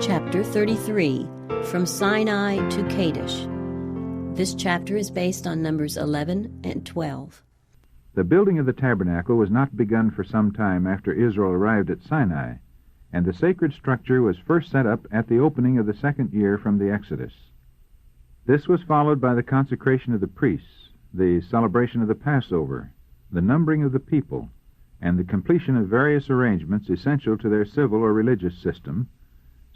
Chapter 33, From Sinai to Kadesh. This chapter is based on Numbers 11 and 12. The building of the tabernacle was not begun for some time after Israel arrived at Sinai, and the sacred structure was first set up at the opening of the second year from the Exodus. This was followed by the consecration of the priests, the celebration of the Passover, the numbering of the people, and the completion of various arrangements essential to their civil or religious system,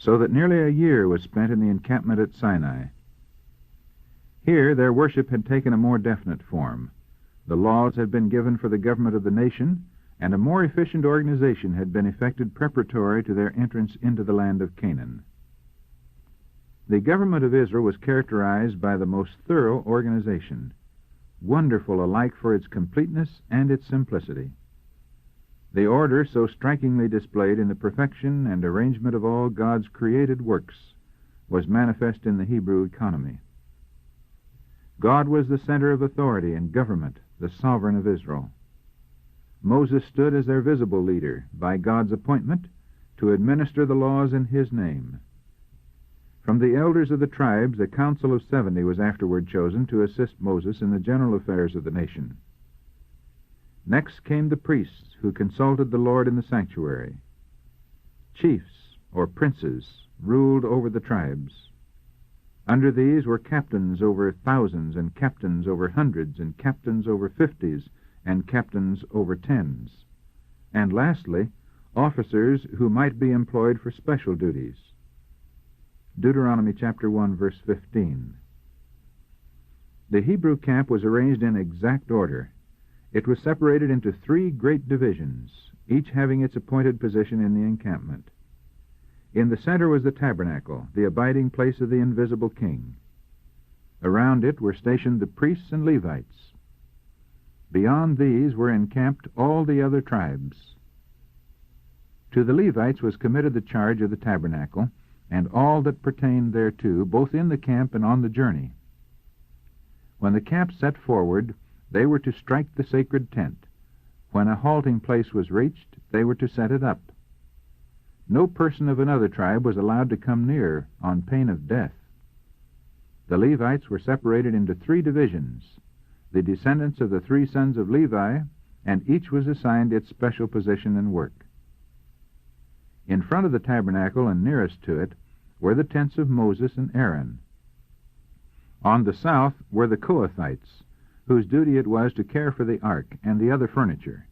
so that nearly a year was spent in the encampment at Sinai. Here their worship had taken a more definite form. The laws had been given for the government of the nation, and a more efficient organization had been effected preparatory to their entrance into the land of Canaan. The government of Israel was characterized by the most thorough organization, wonderful alike for its completeness and its simplicity. The order so strikingly displayed in the perfection and arrangement of all God's created works was manifest in the Hebrew economy. God was the center of authority and government, the sovereign of Israel. Moses stood as their visible leader, by God's appointment, to administer the laws in his name. From the elders of the tribes, a council of 70 was afterward chosen to assist Moses in the general affairs of the nation. Next came the priests, who consulted the Lord in the sanctuary. Chiefs, or princes, ruled over the tribes. Under these were captains over thousands, and captains over hundreds, and captains over 50s, and captains over 10s. And lastly, officers who might be employed for special duties. Deuteronomy chapter 1, verse 15. The Hebrew camp was arranged in exact order. It was separated into 3 great divisions, each having its appointed position in the encampment. In the center was the tabernacle, the abiding place of the invisible king. Around it were stationed the priests and Levites. Beyond these were encamped all the other tribes. To the Levites was committed the charge of the tabernacle, and all that pertained thereto, both in the camp and on the journey. When the camp set forward, they were to strike the sacred tent. When a halting place was reached, they were to set it up. No person of another tribe was allowed to come near, on pain of death. The Levites were separated into 3 divisions, the descendants of the 3 sons of Levi, and each was assigned its special position and work. In front of the tabernacle and nearest to it were the tents of Moses and Aaron. On the south were the Kohathites, whose duty it was to care for the ark and the other furniture.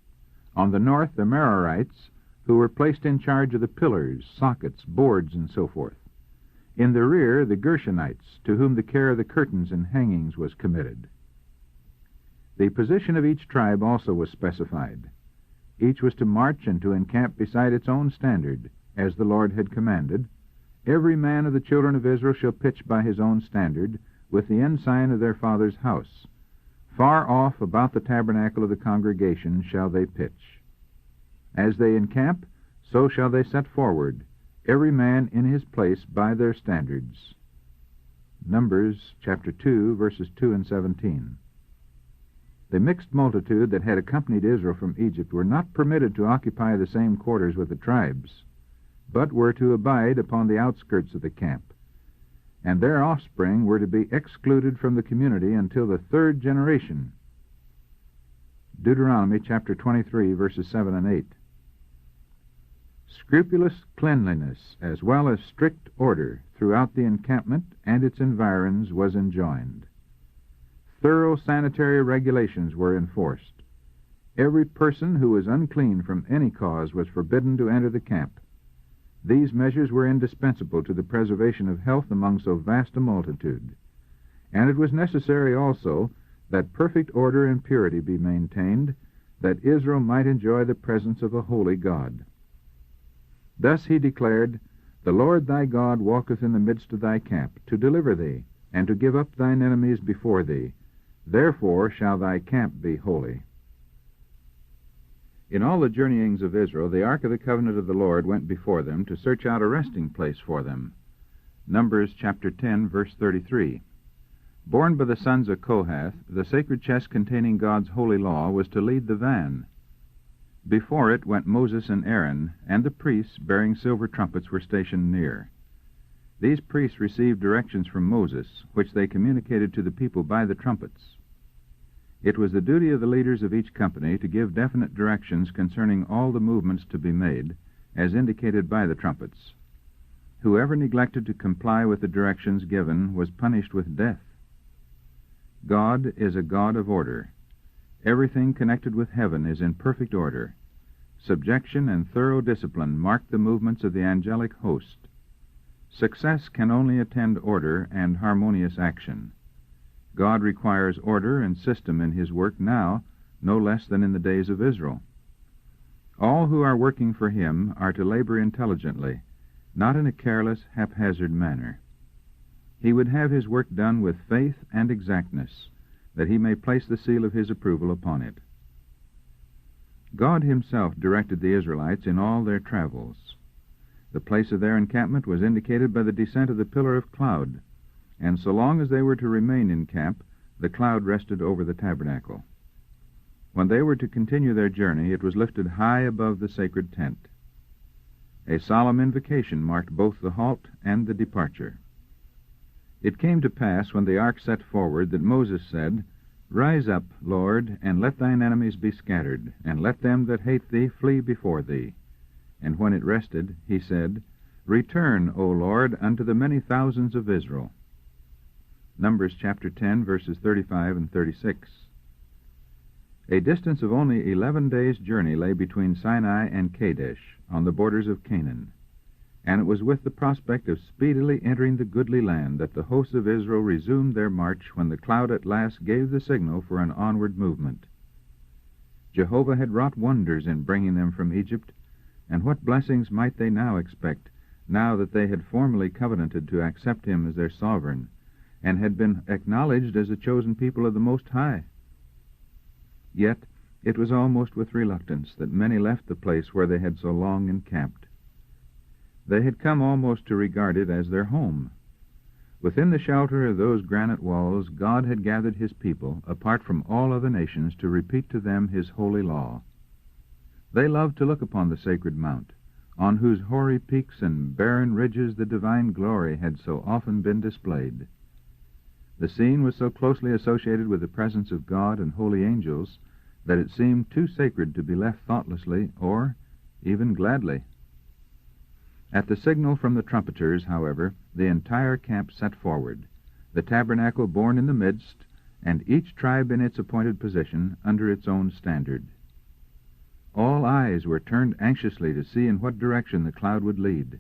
On the north, the Merarites, who were placed in charge of the pillars, sockets, boards, and so forth. In the rear, the Gershonites, to whom the care of the curtains and hangings was committed. The position of each tribe also was specified. Each was to march and to encamp beside its own standard, as the Lord had commanded. Every man of the children of Israel shall pitch by his own standard, with the ensign of their father's house. Far off about the tabernacle of the congregation shall they pitch. As they encamp, so shall they set forward, every man in his place by their standards. Numbers chapter 2, verses 2 and 17. The mixed multitude that had accompanied Israel from Egypt were not permitted to occupy the same quarters with the tribes, but were to abide upon the outskirts of the camp, and their offspring were to be excluded from the community until the 3rd generation. Deuteronomy chapter 23, verses 7 and 8. Scrupulous cleanliness, as well as strict order, throughout the encampment and its environs was enjoined. Thorough sanitary regulations were enforced. Every person who was unclean from any cause was forbidden to enter the camp. These measures were indispensable to the preservation of health among so vast a multitude, and it was necessary also that perfect order and purity be maintained, that Israel might enjoy the presence of a holy God. Thus he declared, "The Lord thy God walketh in the midst of thy camp, to deliver thee, and to give up thine enemies before thee. Therefore shall thy camp be holy." In all the journeyings of Israel, the Ark of the Covenant of the Lord went before them to search out a resting place for them. Numbers chapter 10, verse 33. Borne by the sons of Kohath, the sacred chest containing God's holy law was to lead the van. Before it went Moses and Aaron, and the priests bearing silver trumpets were stationed near. These priests received directions from Moses, which they communicated to the people by the trumpets. It was the duty of the leaders of each company to give definite directions concerning all the movements to be made, as indicated by the trumpets. Whoever neglected to comply with the directions given was punished with death. God is a God of order. Everything connected with heaven is in perfect order. Subjection and thorough discipline mark the movements of the angelic host. Success can only attend order and harmonious action. God requires order and system in his work now, no less than in the days of Israel. All who are working for him are to labor intelligently, not in a careless, haphazard manner. He would have his work done with faith and exactness, that he may place the seal of his approval upon it. God himself directed the Israelites in all their travels. The place of their encampment was indicated by the descent of the pillar of cloud, and so long as they were to remain in camp, the cloud rested over the tabernacle. When they were to continue their journey, it was lifted high above the sacred tent. A solemn invocation marked both the halt and the departure. It came to pass, when the ark set forward, that Moses said, "Rise up, Lord, and let thine enemies be scattered, and let them that hate thee flee before thee." And when it rested, he said, "Return, O Lord, unto the many thousands of Israel." Numbers chapter 10, verses 35 and 36. A distance of only 11 days' journey lay between Sinai and Kadesh, on the borders of Canaan, and it was with the prospect of speedily entering the goodly land that the hosts of Israel resumed their march when the cloud at last gave the signal for an onward movement. Jehovah had wrought wonders in bringing them from Egypt, and what blessings might they now expect, now that they had formally covenanted to accept him as their sovereign, and had been acknowledged as a chosen people of the Most High? Yet it was almost with reluctance that many left the place where they had so long encamped. They had come almost to regard it as their home. Within the shelter of those granite walls, God had gathered his people, apart from all other nations, to repeat to them his holy law. They loved to look upon the sacred mount, on whose hoary peaks and barren ridges the divine glory had so often been displayed. The scene was so closely associated with the presence of God and holy angels that it seemed too sacred to be left thoughtlessly or even gladly. At the signal from the trumpeters, however, the entire camp set forward, the tabernacle borne in the midst, and each tribe in its appointed position under its own standard. All eyes were turned anxiously to see in what direction the cloud would lead.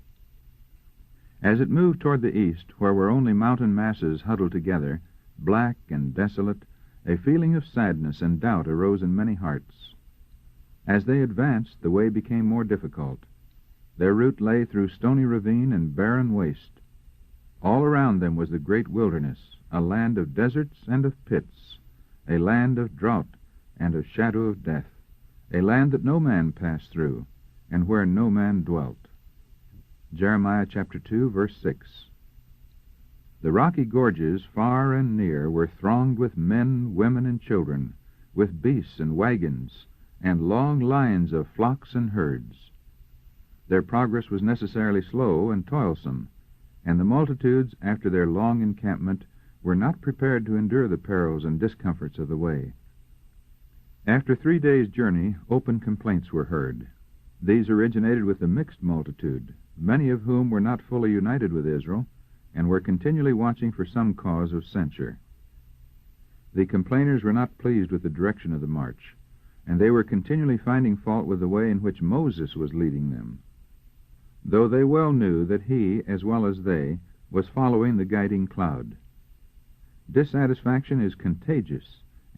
As it moved toward the east, where were only mountain masses huddled together, black and desolate, a feeling of sadness and doubt arose in many hearts. As they advanced, the way became more difficult. Their route lay through stony ravine and barren waste. All around them was the great wilderness, a land of deserts and of pits, a land of drought and of shadow of death, a land that no man passed through, and where no man dwelt. Jeremiah chapter 2, verse 6. The rocky gorges, far and near, were thronged with men, women, and children, with beasts and wagons, and long lines of flocks and herds. Their progress was necessarily slow and toilsome, and the multitudes, after their long encampment, were not prepared to endure the perils and discomforts of the way. After 3 days' journey, open complaints were heard. These originated with the mixed multitude, many of whom were not fully united with Israel, and were continually watching for some cause of censure. The complainers were not pleased with the direction of the march, and they were continually finding fault with the way in which Moses was leading them, though they well knew that he, as well as they, was following the guiding cloud. Dissatisfaction is contagious,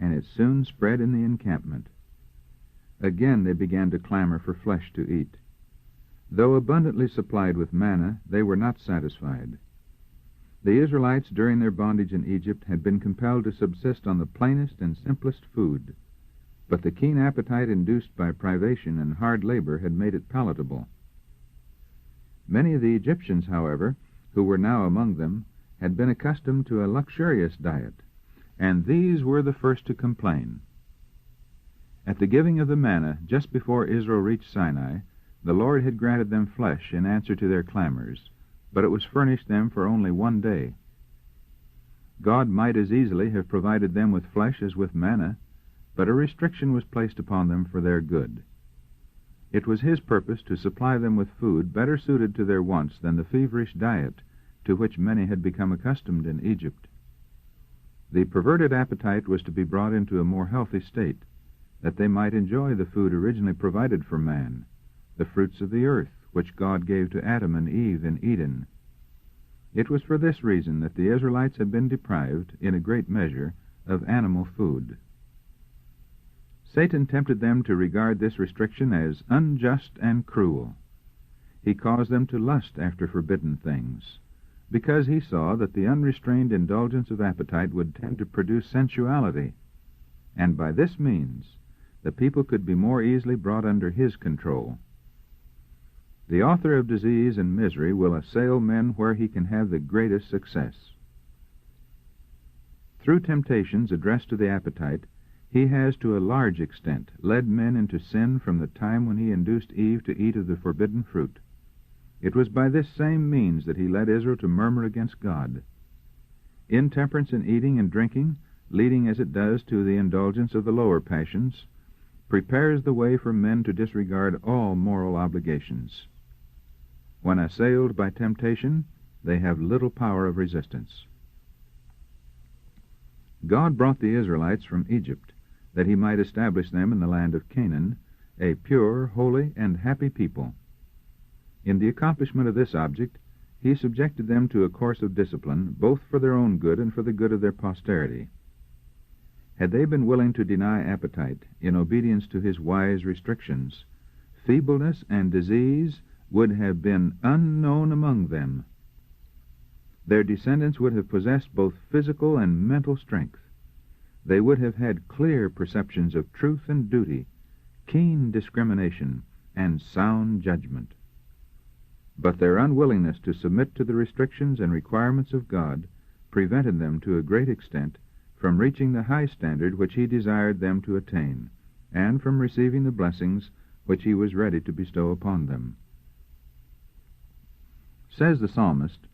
and it soon spread in the encampment. Again they began to clamor for flesh to eat. Though abundantly supplied with manna, they were not satisfied. The Israelites, during their bondage in Egypt, had been compelled to subsist on the plainest and simplest food, but the keen appetite induced by privation and hard labor had made it palatable. Many of the Egyptians, however, who were now among them, had been accustomed to a luxurious diet, and these were the first to complain. At the giving of the manna, just before Israel reached Sinai, the Lord had granted them flesh in answer to their clamors, but it was furnished them for only 1 day. God might as easily have provided them with flesh as with manna, but a restriction was placed upon them for their good. It was His purpose to supply them with food better suited to their wants than the feverish diet to which many had become accustomed in Egypt. The perverted appetite was to be brought into a more healthy state, that they might enjoy the food originally provided for man, the fruits of the earth, which God gave to Adam and Eve in Eden. It was for this reason that the Israelites had been deprived, in a great measure, of animal food. Satan tempted them to regard this restriction as unjust and cruel. He caused them to lust after forbidden things, because he saw that the unrestrained indulgence of appetite would tend to produce sensuality, and by this means the people could be more easily brought under his control. The author of disease and misery will assail men where he can have the greatest success. Through temptations addressed to the appetite, he has to a large extent led men into sin from the time when he induced Eve to eat of the forbidden fruit. It was by this same means that he led Israel to murmur against God. Intemperance in eating and drinking, leading as it does to the indulgence of the lower passions, prepares the way for men to disregard all moral obligations. When assailed by temptation, they have little power of resistance. God brought the Israelites from Egypt, that he might establish them in the land of Canaan, a pure, holy, and happy people. In the accomplishment of this object, he subjected them to a course of discipline, both for their own good and for the good of their posterity. Had they been willing to deny appetite in obedience to his wise restrictions, feebleness and disease would have been unknown among them. Their descendants would have possessed both physical and mental strength. They would have had clear perceptions of truth and duty, keen discrimination, and sound judgment. But their unwillingness to submit to the restrictions and requirements of God prevented them to a great extent from reaching the high standard which he desired them to attain, and from receiving the blessings which he was ready to bestow upon them. Says the psalmist,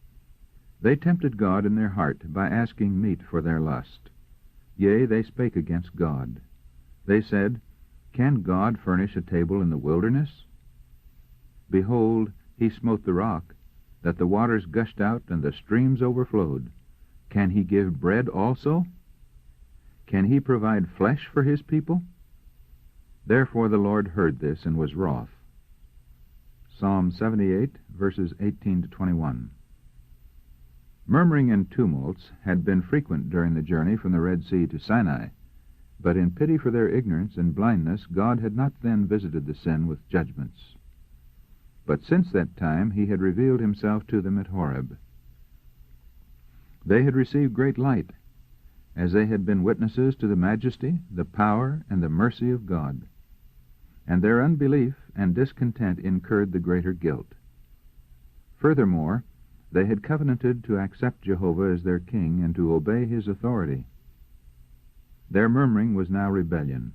"They tempted God in their heart by asking meat for their lust. Yea, they spake against God. They said, Can God furnish a table in the wilderness? Behold, he smote the rock, that the waters gushed out and the streams overflowed. Can he give bread also? Can he provide flesh for his people? Therefore the Lord heard this and was wroth." Psalm 78, verses 18 to 21. Murmuring and tumults had been frequent during the journey from the Red Sea to Sinai, but in pity for their ignorance and blindness God had not then visited the sin with judgments. But since that time he had revealed himself to them at Horeb. They had received great light, as they had been witnesses to the majesty, the power, and the mercy of God, and their unbelief and discontent incurred the greater guilt. Furthermore, they had covenanted to accept Jehovah as their king and to obey his authority. Their murmuring was now rebellion,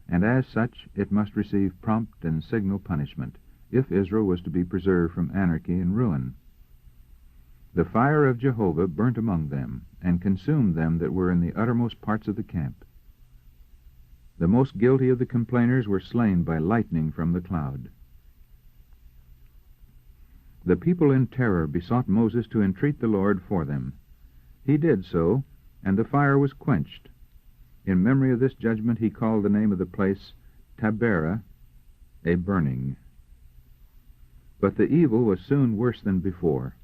and as such it must receive prompt and signal punishment, if Israel was to be preserved from anarchy and ruin. The fire of Jehovah burnt among them, and consumed them that were in the uttermost parts of the camp. The most guilty of the complainers were slain by lightning from the cloud. The people in terror besought Moses to entreat the Lord for them. He did so, and the fire was quenched. In memory of this judgment he called the name of the place Taberah, a burning. But the evil was soon worse than before.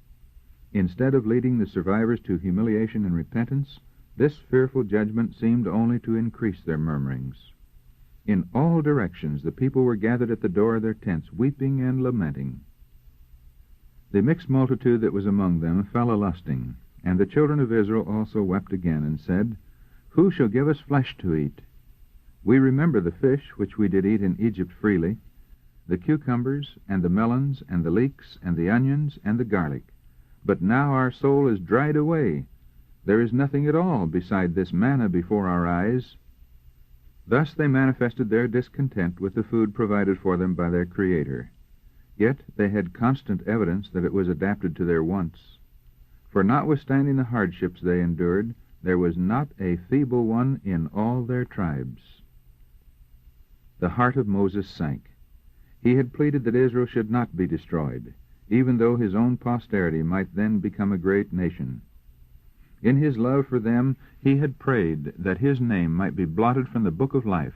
Instead of leading the survivors to humiliation and repentance, this fearful judgment seemed only to increase their murmurings. In all directions the people were gathered at the door of their tents, weeping and lamenting. The mixed multitude that was among them fell a-lusting, and the children of Israel also wept again, and said, Who shall give us flesh to eat? We remember the fish which we did eat in Egypt freely, the cucumbers, and the melons, and the leeks, and the onions, and the garlic. But now our soul is dried away. There is nothing at all beside this manna before our eyes. Thus they manifested their discontent with the food provided for them by their Creator. Yet they had constant evidence that it was adapted to their wants. For notwithstanding the hardships they endured, there was not a feeble one in all their tribes. The heart of Moses sank. He had pleaded that Israel should not be destroyed, even though his own posterity might then become a great nation. In his love for them, he had prayed that his name might be blotted from the book of life,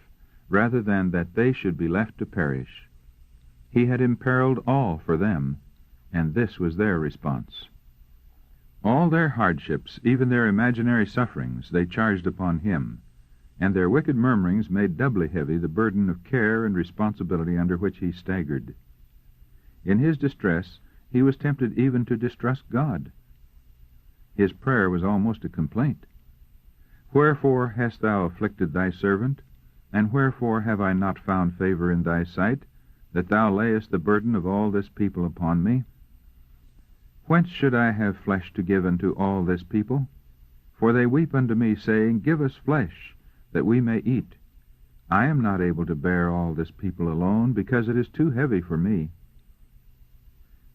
rather than that they should be left to perish. He had imperiled all for them, and this was their response. All their hardships, even their imaginary sufferings, they charged upon him, and their wicked murmurings made doubly heavy the burden of care and responsibility under which he staggered. In his distress, he was tempted even to distrust God. His prayer was almost a complaint. "Wherefore hast thou afflicted thy servant? And wherefore have I not found favor in thy sight, that thou layest the burden of all this people upon me? Whence should I have flesh to give unto all this people? For they weep unto me, saying, Give us flesh, that we may eat. I am not able to bear all this people alone, because it is too heavy for me."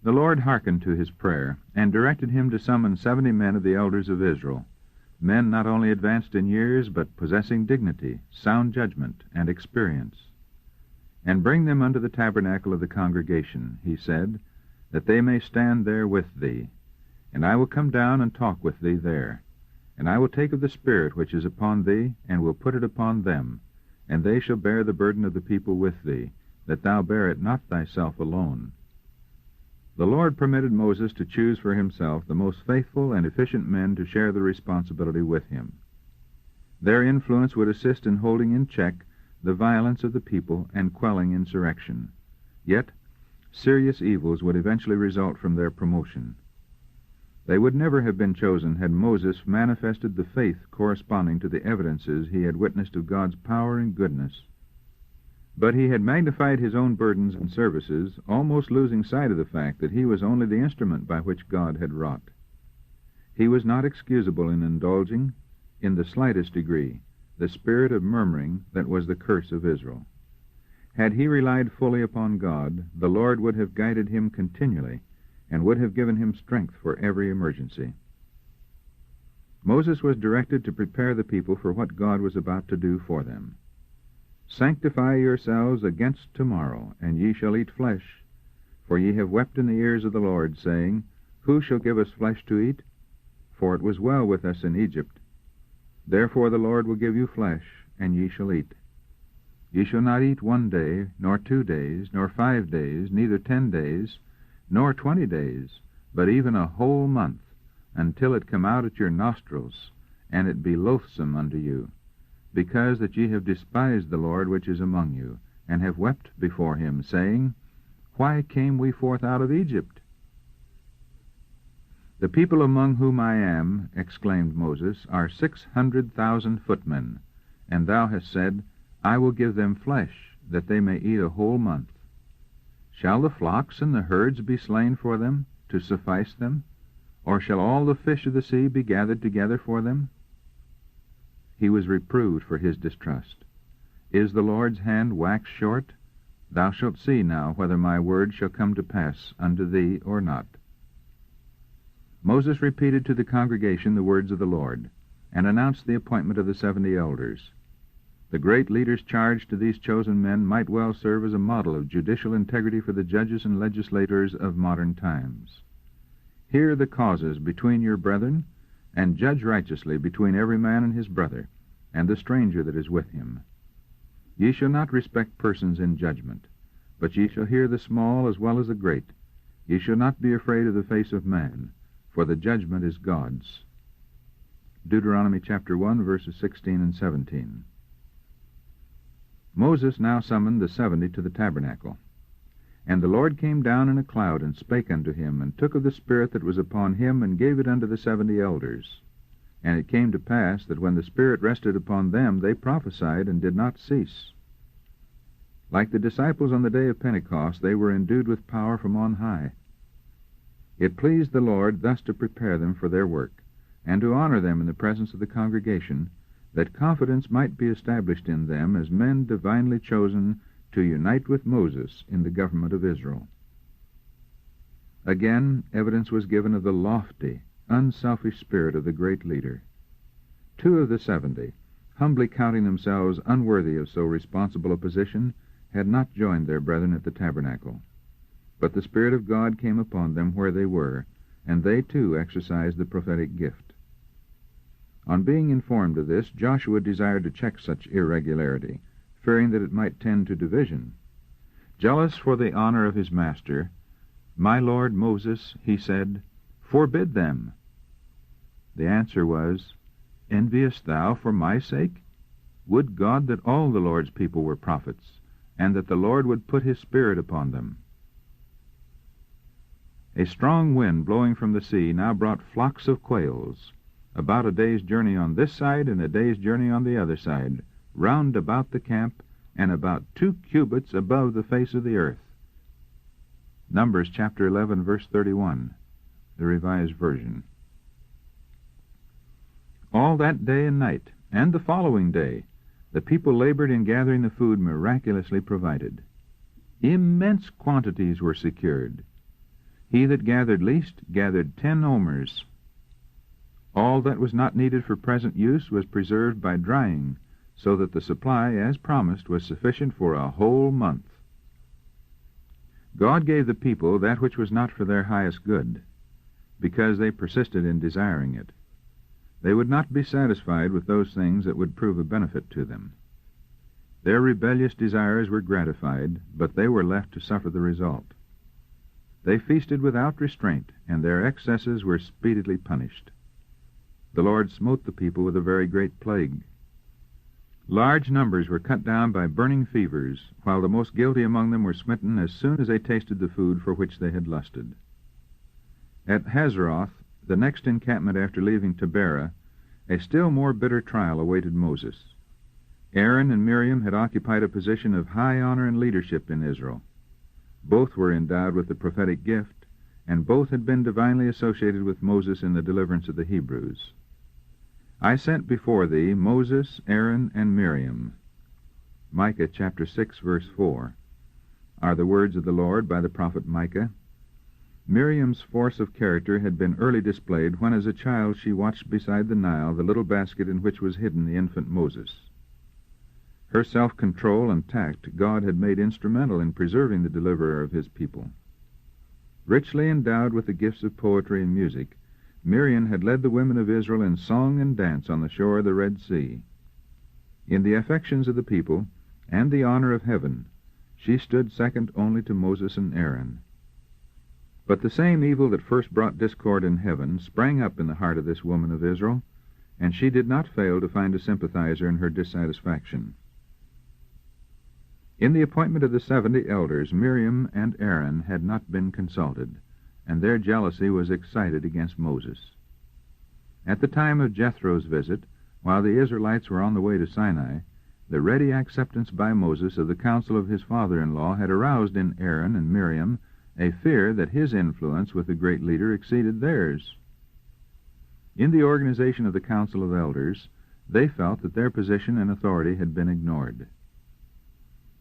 The Lord hearkened to his prayer, and directed him to summon 70 men of the elders of Israel, men not only advanced in years, but possessing dignity, sound judgment, and experience. "And bring them unto the tabernacle of the congregation," he said, "that they may stand there with thee. And I will come down and talk with thee there. And I will take of the Spirit which is upon thee, and will put it upon them, and they shall bear the burden of the people with thee, that thou bear it not thyself alone." The Lord permitted Moses to choose for himself the most faithful and efficient men to share the responsibility with him. Their influence would assist in holding in check the violence of the people and quelling insurrection. Yet, serious evils would eventually result from their promotion. They would never have been chosen had Moses manifested the faith corresponding to the evidences he had witnessed of God's power and goodness. But he had magnified his own burdens and services, almost losing sight of the fact that he was only the instrument by which God had wrought. He was not excusable in indulging, in the slightest degree, the spirit of murmuring that was the curse of Israel. Had he relied fully upon God, the Lord would have guided him continually, and would have given him strength for every emergency. Moses was directed to prepare the people for what God was about to do for them. "Sanctify yourselves against tomorrow, and ye shall eat flesh. For ye have wept in the ears of the Lord, saying, Who shall give us flesh to eat? For it was well with us in Egypt. Therefore the Lord will give you flesh, and ye shall eat. Ye shall not eat 1 day, nor 2 days, nor 5 days, neither 10 days, nor 20 days, but even a whole month, until it come out at your nostrils, and it be loathsome unto you, because that ye have despised the Lord which is among you, and have wept before him, saying, Why came we forth out of Egypt? The people among whom I am, exclaimed Moses, are 600,000 footmen, and thou hast said, I will give them flesh, that they may eat a whole month. Shall the flocks and the herds be slain for them, to suffice them? Or shall all the fish of the sea be gathered together for them? He was reproved for his distrust. Is the Lord's hand waxed short? Thou shalt see now whether my word shall come to pass unto thee or not. Moses repeated to the congregation the words of the Lord, and announced the appointment of the 70 elders. The great leader's charge to these chosen men might well serve as a model of judicial integrity for the judges and legislators of modern times. Hear the causes between your brethren, and judge righteously between every man and his brother, and the stranger that is with him. Ye shall not respect persons in judgment, but ye shall hear the small as well as the great. Ye shall not be afraid of the face of man, for the judgment is God's. Deuteronomy chapter 1, verses 16 and 17. Moses now summoned the 70 to the tabernacle. And the Lord came down in a cloud, and spake unto him, and took of the Spirit that was upon him, and gave it unto the 70 elders. And it came to pass that when the Spirit rested upon them, they prophesied, and did not cease. Like the disciples on the day of Pentecost, they were endued with power from on high. It pleased the Lord thus to prepare them for their work, and to honor them in the presence of the congregation, that confidence might be established in them as men divinely chosen to unite with Moses in the government of Israel. Again, evidence was given of the lofty, unselfish spirit of the great leader. 2 of the 70, humbly counting themselves unworthy of so responsible a position, had not joined their brethren at the tabernacle. But the Spirit of God came upon them where they were, and they too exercised the prophetic gift. On being informed of this, Joshua desired to check such irregularity, fearing that it might tend to division. Jealous for the honor of his master, "My lord Moses," he said, "forbid them." The answer was, "Enviest thou for my sake? Would God that all the Lord's people were prophets, and that the Lord would put his Spirit upon them." A strong wind blowing from the sea now brought flocks of quails, about a day's journey on this side and a day's journey on the other side, round about the camp, and about 2 cubits above the face of the earth. Numbers chapter 11, verse 31, the Revised Version. All that day and night, and the following day, the people labored in gathering the food miraculously provided. Immense quantities were secured. He that gathered least gathered 10 omers. All that was not needed for present use was preserved by drying, so that the supply, as promised, was sufficient for a whole month. God gave the people that which was not for their highest good, because they persisted in desiring it. They would not be satisfied with those things that would prove a benefit to them. Their rebellious desires were gratified, but they were left to suffer the result. They feasted without restraint, and their excesses were speedily punished. The Lord smote the people with a very great plague. Large numbers were cut down by burning fevers, while the most guilty among them were smitten as soon as they tasted the food for which they had lusted. At Hazeroth, the next encampment after leaving Taberah, a still more bitter trial awaited Moses. Aaron and Miriam had occupied a position of high honor and leadership in Israel. Both were endowed with the prophetic gift, and both had been divinely associated with Moses in the deliverance of the Hebrews. "I sent before thee Moses, Aaron, and Miriam." Micah chapter 6, verse 4, are the words of the Lord by the prophet Micah. Miriam's force of character had been early displayed when as a child she watched beside the Nile the little basket in which was hidden the infant Moses. Her self-control and tact God had made instrumental in preserving the deliverer of his people. Richly endowed with the gifts of poetry and music, Miriam had led the women of Israel in song and dance on the shore of the Red Sea. In the affections of the people and the honor of heaven, she stood second only to Moses and Aaron. But the same evil that first brought discord in heaven sprang up in the heart of this woman of Israel, and she did not fail to find a sympathizer in her dissatisfaction. In the appointment of the 70 elders, Miriam and Aaron had not been consulted, and their jealousy was excited against Moses. At the time of Jethro's visit, while the Israelites were on the way to Sinai, the ready acceptance by Moses of the counsel of his father-in-law had aroused in Aaron and Miriam a fear that his influence with the great leader exceeded theirs. In the organization of the council of elders, they felt that their position and authority had been ignored.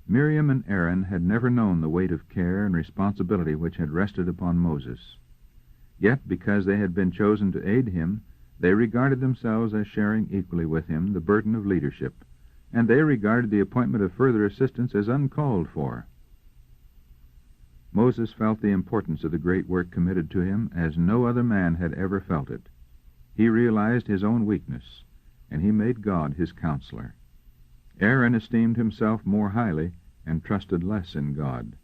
Miriam and Aaron had never known the weight of care and responsibility which had rested upon Moses. Yet, because they had been chosen to aid him, they regarded themselves as sharing equally with him the burden of leadership, and they regarded the appointment of further assistance as uncalled for. Moses felt the importance of the great work committed to him as no other man had ever felt it. He realized his own weakness, and he made God his counselor. Aaron esteemed himself more highly and trusted less in God.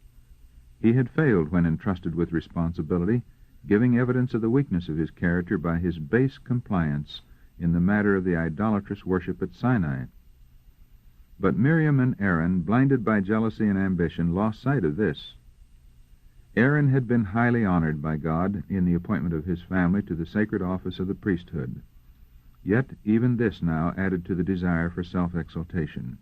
He had failed when entrusted with responsibility, giving evidence of the weakness of his character by his base compliance in the matter of the idolatrous worship at Sinai. But Miriam and Aaron, blinded by jealousy and ambition, lost sight of this. Aaron had been highly honored by God in the appointment of his family to the sacred office of the priesthood. Yet even this now added to the desire for self-exaltation.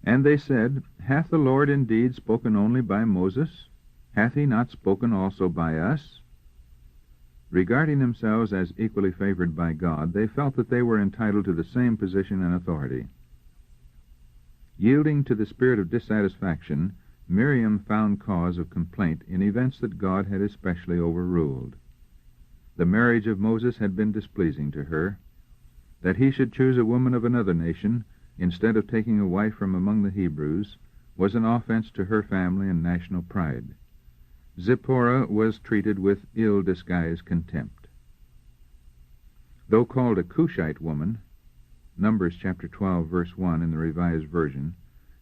And they said, "Hath the Lord indeed spoken only by Moses? Hath he not spoken also by us?" Regarding themselves as equally favored by God, they felt that they were entitled to the same position and authority. Yielding to the spirit of dissatisfaction, Miriam found cause of complaint in events that God had especially overruled. The marriage of Moses had been displeasing to her. That he should choose a woman of another nation instead of taking a wife from among the Hebrews was an offense to her family and national pride. Zipporah was treated with ill-disguised contempt. Though called a Cushite woman, Numbers chapter 12, verse 1 in the Revised Version,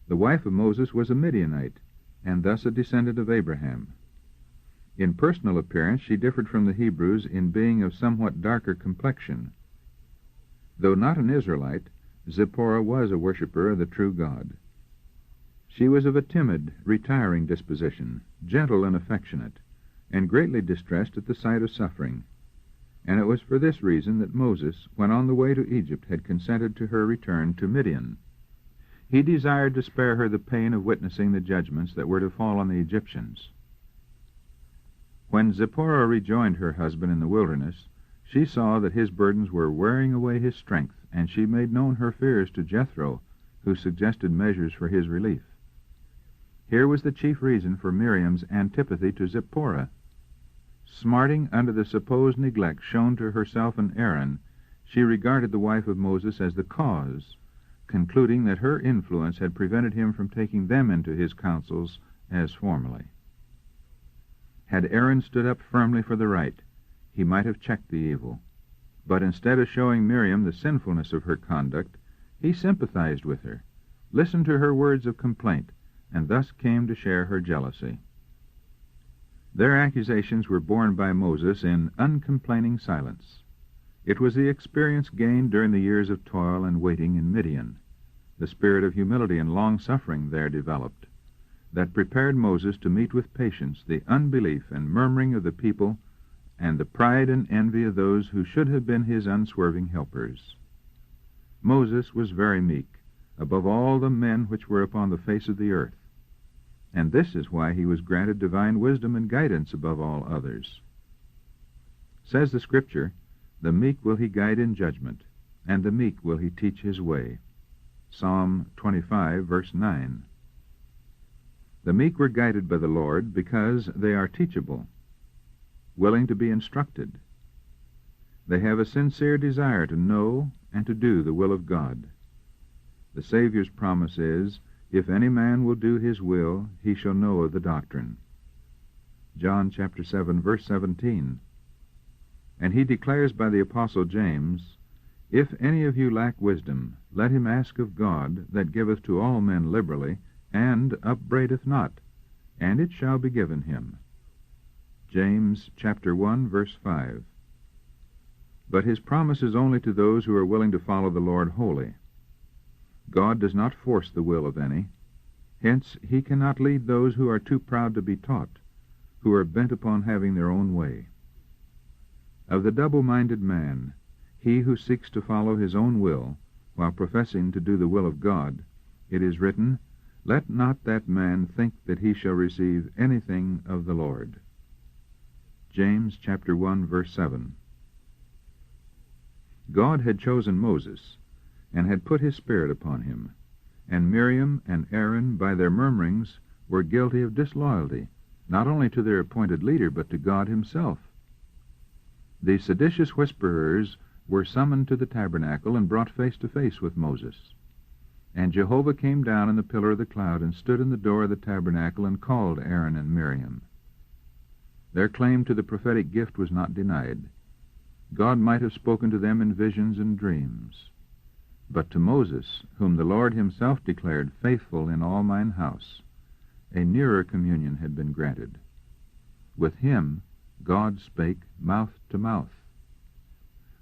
the wife of Moses was a Midianite, and thus a descendant of Abraham. In personal appearance she differed from the Hebrews in being of somewhat darker complexion. Though not an Israelite, Zipporah was a worshipper of the true God. She was of a timid, retiring disposition, gentle and affectionate, and greatly distressed at the sight of suffering. And it was for this reason that Moses, when on the way to Egypt, had consented to her return to Midian. He desired to spare her the pain of witnessing the judgments that were to fall on the Egyptians. When Zipporah rejoined her husband in the wilderness, she saw that his burdens were wearing away his strength, and she made known her fears to Jethro, who suggested measures for his relief. Here was the chief reason for Miriam's antipathy to Zipporah. Smarting under the supposed neglect shown to herself and Aaron, she regarded the wife of Moses as the cause, concluding that her influence had prevented him from taking them into his counsels as formerly. Had Aaron stood up firmly for the right, he might have checked the evil. But instead of showing Miriam the sinfulness of her conduct, he sympathized with her, listened to her words of complaint, and thus came to share her jealousy. Their accusations were borne by Moses in uncomplaining silence. It was the experience gained during the years of toil and waiting in Midian, the spirit of humility and long-suffering there developed, that prepared Moses to meet with patience the unbelief and murmuring of the people and the pride and envy of those who should have been his unswerving helpers. Moses was very meek, above all the men which were upon the face of the earth, and this is why he was granted divine wisdom and guidance above all others. Says the Scripture, "The meek will he guide in judgment, and the meek will he teach his way." Psalm 25, verse 9. The meek were guided by the Lord because they are teachable, willing to be instructed. They have a sincere desire to know and to do the will of God. The Savior's promise is, "If any man will do his will, he shall know of the doctrine." John chapter 7, verse 17. And he declares by the Apostle James, "If any of you lack wisdom, let him ask of God, that giveth to all men liberally, and upbraideth not, and it shall be given him." James chapter 1, verse 5. But his promise is only to those who are willing to follow the Lord wholly. God does not force the will of any. Hence he cannot lead those who are too proud to be taught, who are bent upon having their own way. Of the double-minded man, he who seeks to follow his own will, while professing to do the will of God, it is written, "Let not that man think that he shall receive anything of the Lord." James chapter 1, verse 7. God had chosen Moses, and had put his Spirit upon him, and Miriam and Aaron, by their murmurings, were guilty of disloyalty, not only to their appointed leader, but to God himself. The seditious whisperers were summoned to the tabernacle and brought face to face with Moses. And Jehovah came down in the pillar of the cloud and stood in the door of the tabernacle and called Aaron and Miriam. Their claim to the prophetic gift was not denied. God might have spoken to them in visions and dreams. But to Moses, whom the Lord himself declared faithful in all mine house, a nearer communion had been granted. With him God spake mouth to mouth.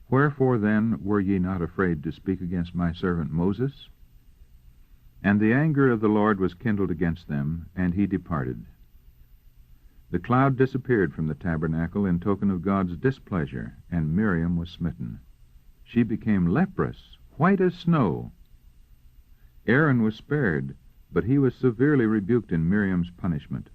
Wherefore then were ye not afraid to speak against my servant Moses? And the anger of the Lord was kindled against them, and he departed. The cloud disappeared from the tabernacle in token of God's displeasure, and Miriam was smitten. She became leprous, white as snow. Aaron was spared, but he was severely rebuked in Miriam's punishment.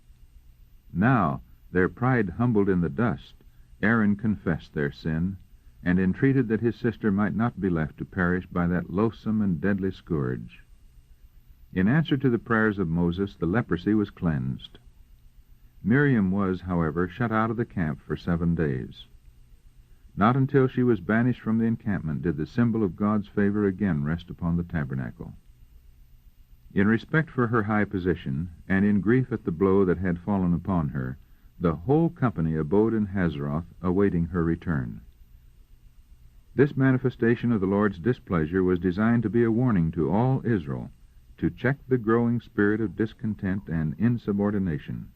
Now, their pride humbled in the dust, Aaron confessed their sin, and entreated that his sister might not be left to perish by that loathsome and deadly scourge. In answer to the prayers of Moses, the leprosy was cleansed. Miriam was, however, shut out of the camp for 7 days. Not until she was banished from the encampment did the symbol of God's favor again rest upon the tabernacle. In respect for her high position, and in grief at the blow that had fallen upon her, the whole company abode in Hazeroth, awaiting her return. This manifestation of the Lord's displeasure was designed to be a warning to all Israel, to check the growing spirit of discontent and insubordination.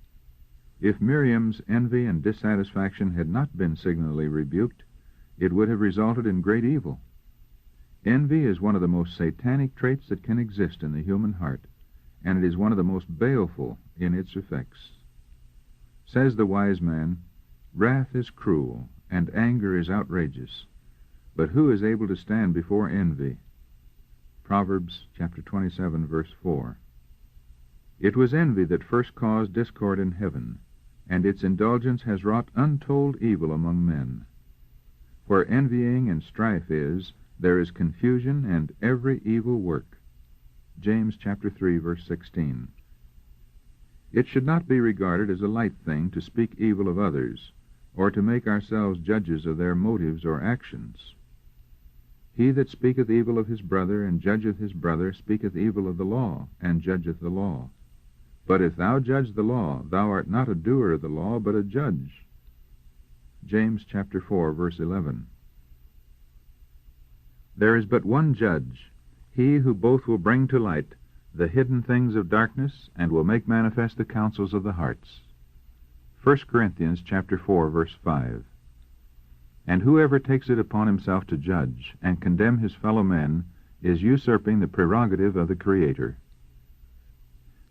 If Miriam's envy and dissatisfaction had not been signally rebuked, it would have resulted in great evil. Envy is one of the most satanic traits that can exist in the human heart, and it is one of the most baleful in its effects. Says the wise man, "Wrath is cruel, and anger is outrageous, but who is able to stand before envy?" Proverbs chapter 27, verse 4. It was envy that first caused discord in heaven, and its indulgence has wrought untold evil among men. Where envying and strife is, there is confusion and every evil work. James chapter 3, verse 16. It should not be regarded as a light thing to speak evil of others, or to make ourselves judges of their motives or actions. He that speaketh evil of his brother and judgeth his brother speaketh evil of the law, and judgeth the law. But if thou judge the law, thou art not a doer of the law, but a judge. James chapter 4, verse 11. There is but one judge, he who both will bring to light the hidden things of darkness and will make manifest the counsels of the hearts. 1 Corinthians chapter 4, verse 5. And whoever takes it upon himself to judge and condemn his fellow men is usurping the prerogative of the Creator.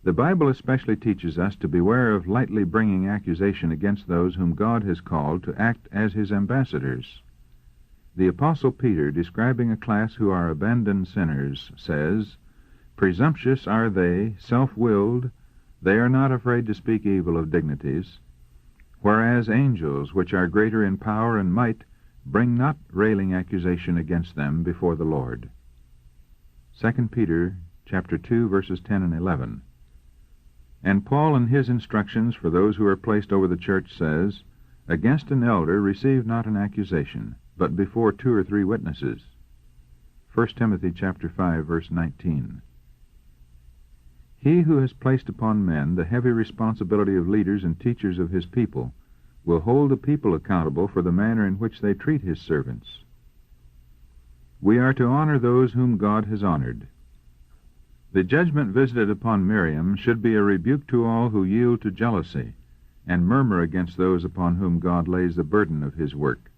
The Bible especially teaches us to beware of lightly bringing accusation against those whom God has called to act as his ambassadors. The Apostle Peter, describing a class who are abandoned sinners, says, "Presumptuous are they, self-willed, they are not afraid to speak evil of dignities, whereas angels, which are greater in power and might, bring not railing accusation against them before the Lord." 2 Peter chapter 2, verses 10 and 11. And Paul in his instructions for those who are placed over the church says, "Against an elder receive not an accusation, but before 2 or 3 witnesses." 1 Timothy chapter 5, verse 19. He who has placed upon men the heavy responsibility of leaders and teachers of his people will hold the people accountable for the manner in which they treat his servants. We are to honor those whom God has honored. The judgment visited upon Miriam should be a rebuke to all who yield to jealousy and murmur against those upon whom God lays the burden of his work.